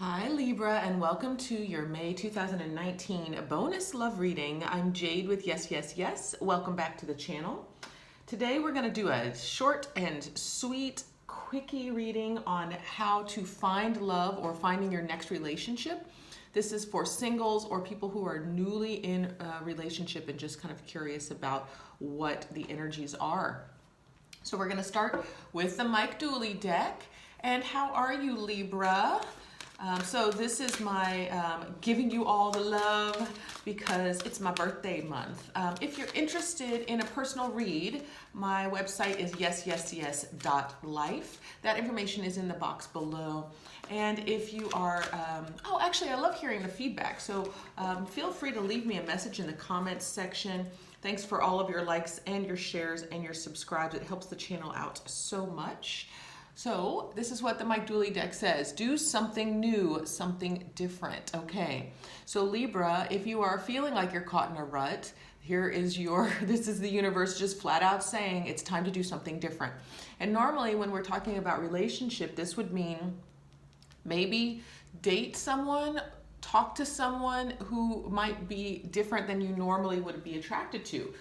Hi Libra, and welcome to your May 2019 bonus love reading. I'm Jade with Yes, Yes, Yes. Welcome back to the channel. Today we're going to do a short and sweet quickie reading on how to find love or finding your next relationship. This is for singles or people who are newly in a relationship and just kind of curious about what the energies are. So we're going to start with the Mike Dooley deck. And how are you, Libra? So this is my giving you all the love because it's my birthday month. If you're interested in a personal read, my website is yesYesYes.life. That information is in the box below. And if you are, actually I love hearing the feedback. So feel free to leave me a message in the comments section. Thanks for all of your likes and your shares and your subscribes. It helps the channel out so much. So this is what the Mike Dooley deck says. Do something new, something different. Okay, so Libra, if you are feeling like you're caught in a rut, this is the universe just flat out saying it's time to do something different. And normally when we're talking about relationship, this would mean maybe date someone, talk to someone who might be different than you normally would be attracted to.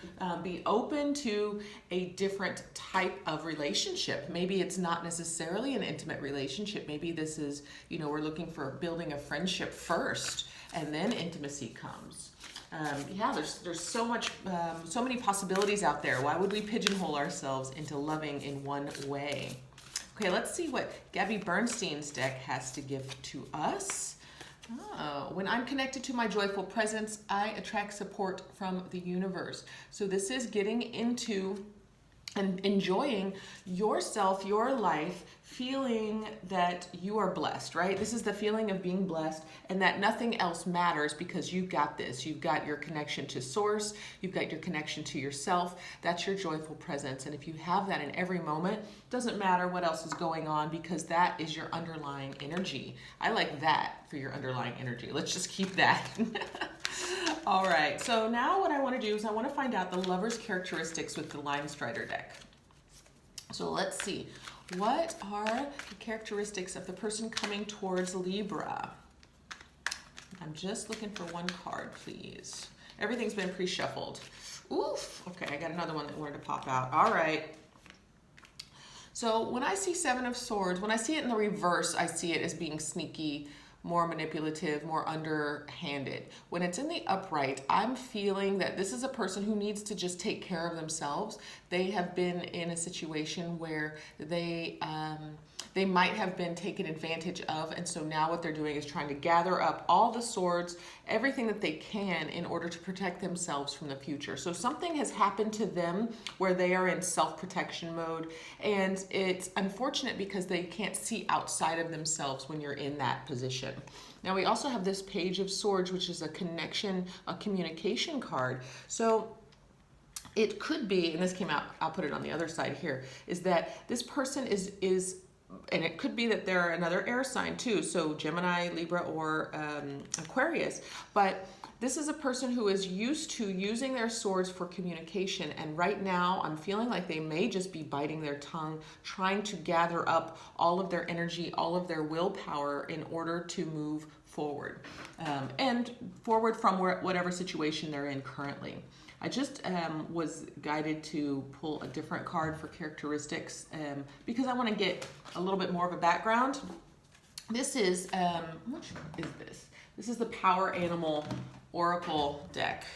Be open to a different type of relationship. Maybe it's not necessarily an intimate relationship. Maybe this is, we're looking for building a friendship first and then intimacy comes. There's so many possibilities out there. Why would we pigeonhole ourselves into loving in one way? Okay, let's see what Gabby Bernstein's deck has to give to us. When I'm connected to my joyful presence, I attract support from the universe. So this is getting into and enjoying yourself, your life, feeling that you are blessed, right? This is the feeling of being blessed and that nothing else matters because you've got this. You've got your connection to source. You've got your connection to yourself. That's your joyful presence. And if you have that in every moment, doesn't matter what else is going on because that is your underlying energy. I like that for your underlying energy. Let's just keep that. All right, so now what I want to do is I want to find out the lover's characteristics with the Lime Strider deck. So let's see, what are the characteristics of the person coming towards Libra? I'm just looking for one card, please. Everything's been pre-shuffled. Oof, okay, I got another one that wanted to pop out. All right. So when I see Seven of Swords, when I see it in the reverse, I see it as being sneaky, more manipulative, more underhanded. When it's in the upright, I'm feeling that this is a person who needs to just take care of themselves. They have been in a situation where they might have been taken advantage of, and so now what they're doing is trying to gather up all the swords, everything that they can in order to protect themselves from the future. So something has happened to them where they are in self-protection mode, and it's unfortunate because they can't see outside of themselves when you're in that position. Now we also have this Page of Swords, which is a communication card. So it could be, and this came out, I'll put it on the other side here, is that this person is and it could be that they're another air sign too, so Gemini, Libra, or Aquarius, but this is a person who is used to using their swords for communication, and right now I'm feeling like they may just be biting their tongue, trying to gather up all of their energy, all of their willpower in order to move forward, and forward from whatever situation they're in currently. I just was guided to pull a different card for characteristics because I want to get a little bit more of a background. This is, which is this? This is the Power Animal Oracle deck.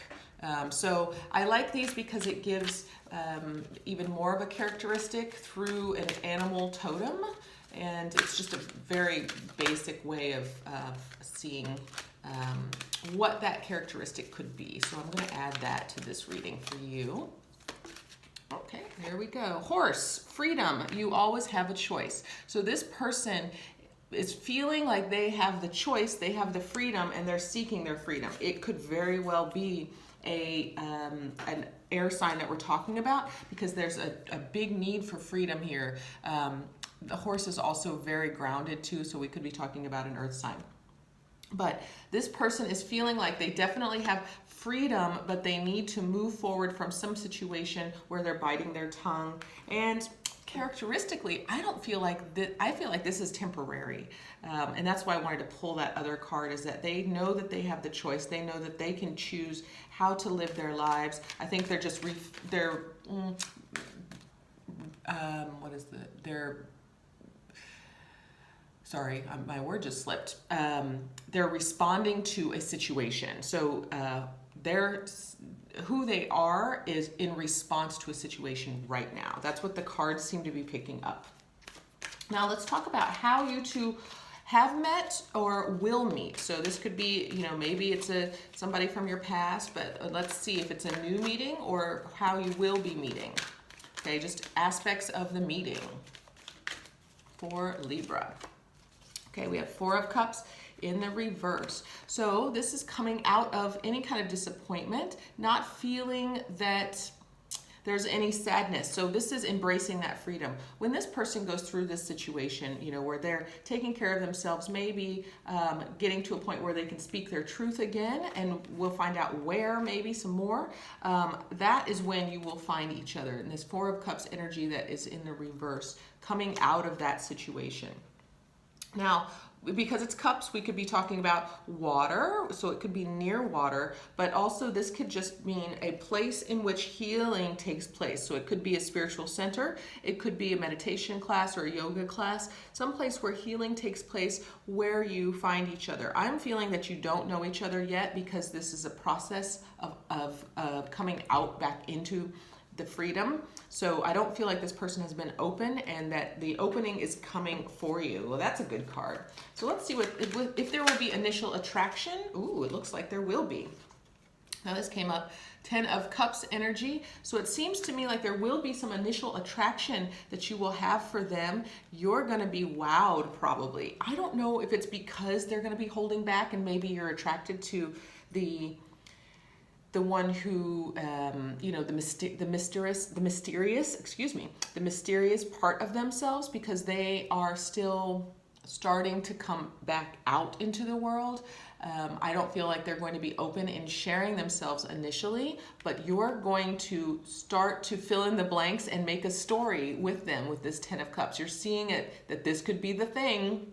So I like these because it gives even more of a characteristic through an animal totem, and it's just a very basic way of seeing what that characteristic could be. So I'm going to add that to this reading for you. Okay, there we go. Horse, freedom. You always have a choice. So this person is feeling like they have the choice, they have the freedom, and they're seeking their freedom. It could very well be an air sign that we're talking about because there's a big need for freedom here. The horse is also very grounded too, so we could be talking about an earth sign. But this person is feeling like they definitely have freedom, but they need to move forward from some situation where they're biting their tongue. And characteristically, I don't feel like that. I feel like this is temporary, and that's why I wanted to pull that other card. Is that they know that they have the choice. They know that they can choose how to live their lives. I think they're just what is they're sorry, my word just slipped. They're responding to a situation. So who they are is in response to a situation right now. That's what the cards seem to be picking up. Now let's talk about how you two have met or will meet. So this could be, maybe it's somebody from your past, but let's see if it's a new meeting or how you will be meeting. Okay, just aspects of the meeting for Libra. Okay, we have Four of Cups in the reverse. So this is coming out of any kind of disappointment, not feeling that there's any sadness. So this is embracing that freedom. When this person goes through this situation, where they're taking care of themselves, maybe getting to a point where they can speak their truth again, and we'll find out where, maybe some more, that is when you will find each other. And this Four of Cups energy that is in the reverse, coming out of that situation. Now, because it's cups, we could be talking about water, so it could be near water, but also this could just mean a place in which healing takes place. So it could be a spiritual center, it could be a meditation class or a yoga class, someplace where healing takes place, where you find each other. I'm feeling that you don't know each other yet, because this is a process of coming out back into the freedom. So I don't feel like this person has been open, and that the opening is coming for you. Well, that's a good card. So let's see if there will be initial attraction. Ooh, it looks like there will be. Now this came up, 10 of Cups energy. So it seems to me like there will be some initial attraction that you will have for them. You're going to be wowed probably. I don't know if it's because they're going to be holding back, and maybe you're attracted to the one who, the mysterious part of themselves, because they are still starting to come back out into the world. I don't feel like they're going to be open in sharing themselves initially, but you're going to start to fill in the blanks and make a story with them with this 10 of Cups. You're seeing it, that this could be the thing.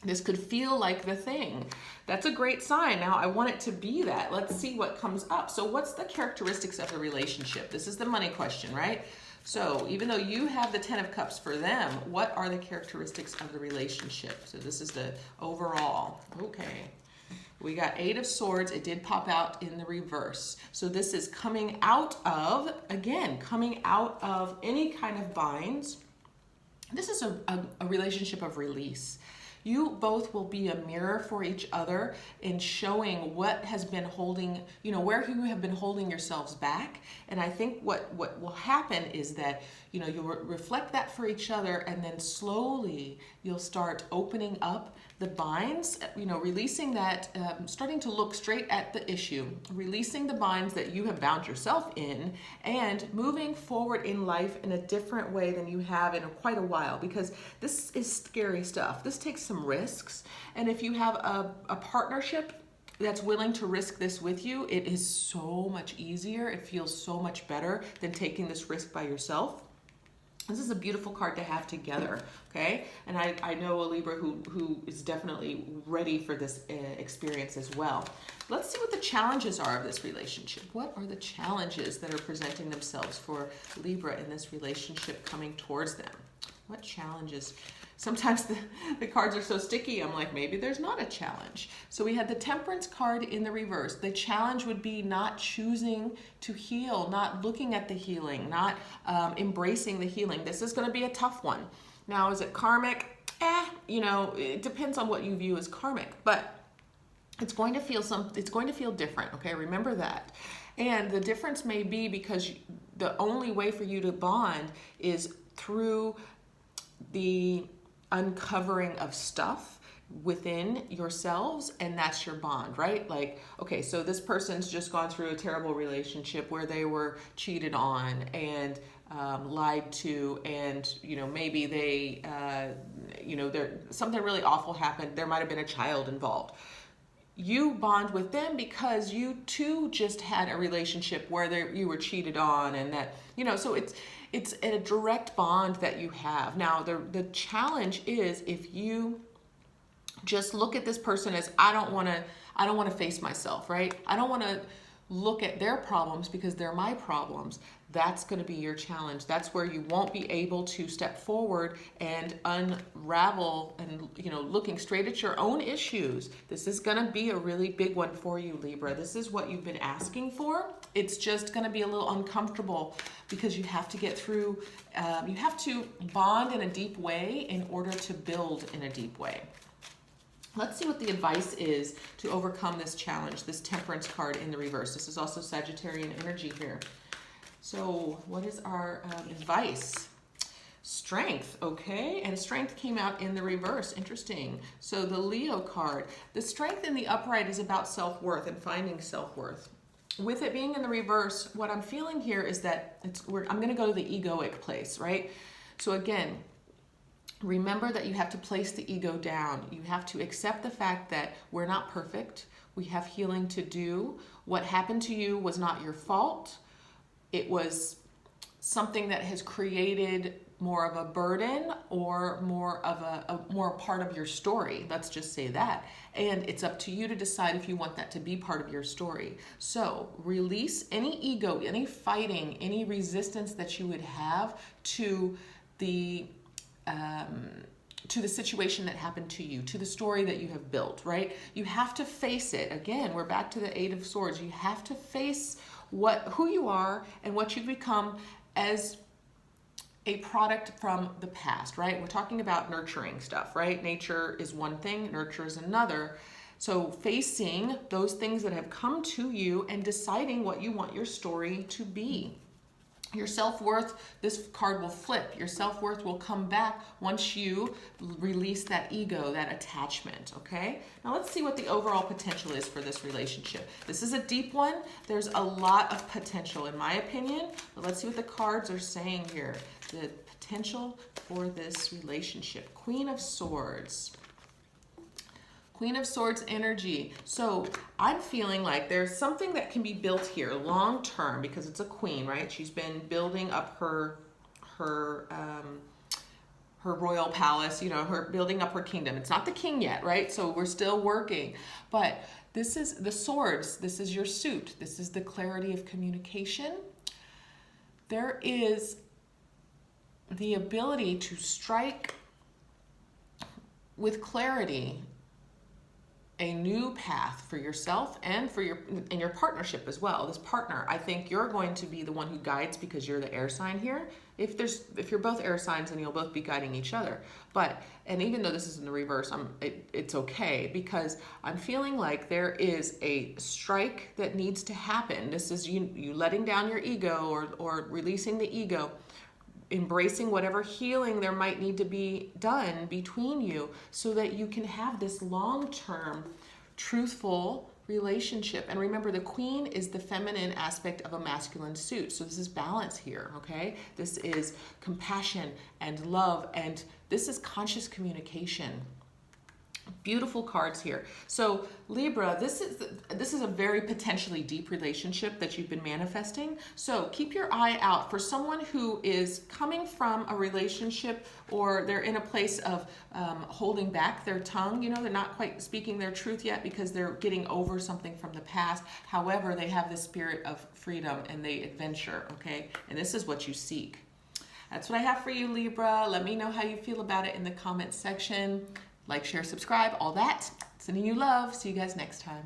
This could feel like the thing. That's a great sign. Now I want it to be that. Let's see what comes up. So what's the characteristics of the relationship? This is the money question, right? So even though you have the 10 of Cups for them, what are the characteristics of the relationship? So this is the overall. Okay. We got 8 of Swords. It did pop out in the reverse. So this is coming out of, again, coming out of any kind of binds. This is a relationship of release. You both will be a mirror for each other in showing what has been holding, where you have been holding yourselves back. And I think what will happen is that, you'll reflect that for each other, and then slowly you'll start opening up the binds, releasing that, starting to look straight at the issue, releasing the binds that you have bound yourself in, and moving forward in life in a different way than you have in quite a while, because this is scary stuff. This takes some risks. And if you have a partnership that's willing to risk this with you, it is so much easier. It feels so much better than taking this risk by yourself. This is a beautiful card to have together, okay? And I know a Libra who is definitely ready for this experience as well. Let's see what the challenges are of this relationship. What are the challenges that are presenting themselves for Libra in this relationship coming towards them? What challenges? Sometimes the cards are so sticky, I'm like, maybe there's not a challenge. So we had the Temperance card in the reverse. The challenge would be not choosing to heal, not looking at the healing, not embracing the healing. This is going to be a tough one. Now, is it karmic? It depends on what you view as karmic, but it's going to feel different, okay? Remember that. And the difference may be because the only way for you to bond is through the uncovering of stuff within yourselves, and that's your bond, right? Like, okay, so this person's just gone through a terrible relationship where they were cheated on and lied to, and maybe they something really awful happened. There might have been a child involved. you bond with them because you too just had a relationship where you were cheated on, and that, you know, so it's a direct bond that you have. Now the challenge is if you just look at this person as I don't want to face myself, right? I don't want to look at their problems because they're my problems. That's going to be your challenge. That's where you won't be able to step forward and unravel and, you know, looking straight at your own issues. This is going to be a really big one for you, Libra. This is what you've been asking for. It's just going to be a little uncomfortable because you have to get through, you have to bond in a deep way in order to build in a deep way. Let's see what the advice is to overcome this challenge, this Temperance card in the reverse. This is also Sagittarian energy here. So what is our advice? Strength, okay? And strength came out in the reverse. Interesting. So the Leo card, the strength in the upright is about self-worth and finding self-worth. With it being in the reverse, what I'm feeling here is that I'm going to go to the egoic place, right? So again, remember that you have to place the ego down. You have to accept the fact that we're not perfect. We have healing to do. What happened to you was not your fault. It was something that has created more of a burden or more of a part of your story. Let's just say that. And it's up to you to decide if you want that to be part of your story. So release any ego, any fighting, any resistance that you would have to the situation that happened to you, to the story that you have built, right? You have to face it. Again, we're back to the Eight of Swords. You have to face who you are and what you've become as a product from the past, right? We're talking about nurturing stuff, right? Nature is one thing, nurture is another. So facing those things that have come to you and deciding what you want your story to be. Your self-worth, this card will flip. Your self-worth will come back once you release that ego, that attachment, okay? Now let's see what the overall potential is for this relationship. This is a deep one. There's a lot of potential in my opinion, but let's see what the cards are saying here. The potential for this relationship. Queen of Swords. Queen of Swords energy. So I'm feeling like there's something that can be built here long term because it's a queen, right? She's been building up her royal palace, you know, her building up her kingdom. It's not the king yet, right? So we're still working. But this is the swords. This is your suit. This is the clarity of communication. There is the ability to strike with clarity a new path for yourself and for your partnership as well. This partner, I think you're going to be the one who guides because you're the air sign here. If you're both air signs, then you'll both be guiding each other. And even though this is in the reverse, it's okay because I'm feeling like there is a strike that needs to happen. This is you letting down your ego or releasing the ego, embracing whatever healing there might need to be done between you so that you can have this long-term, truthful relationship. And remember, the queen is the feminine aspect of a masculine suit. So this is balance here, okay? This is compassion and love, and this is conscious communication. Beautiful cards here. So Libra, this is a very potentially deep relationship that you've been manifesting. So keep your eye out for someone who is coming from a relationship or they're in a place of holding back their tongue. You know, they're not quite speaking their truth yet because they're getting over something from the past. However, they have the spirit of freedom and they adventure, okay? And this is what you seek. That's what I have for you, Libra. Let me know how you feel about it in the comments section. Like, share, subscribe, all that. Sending you love. See you guys next time.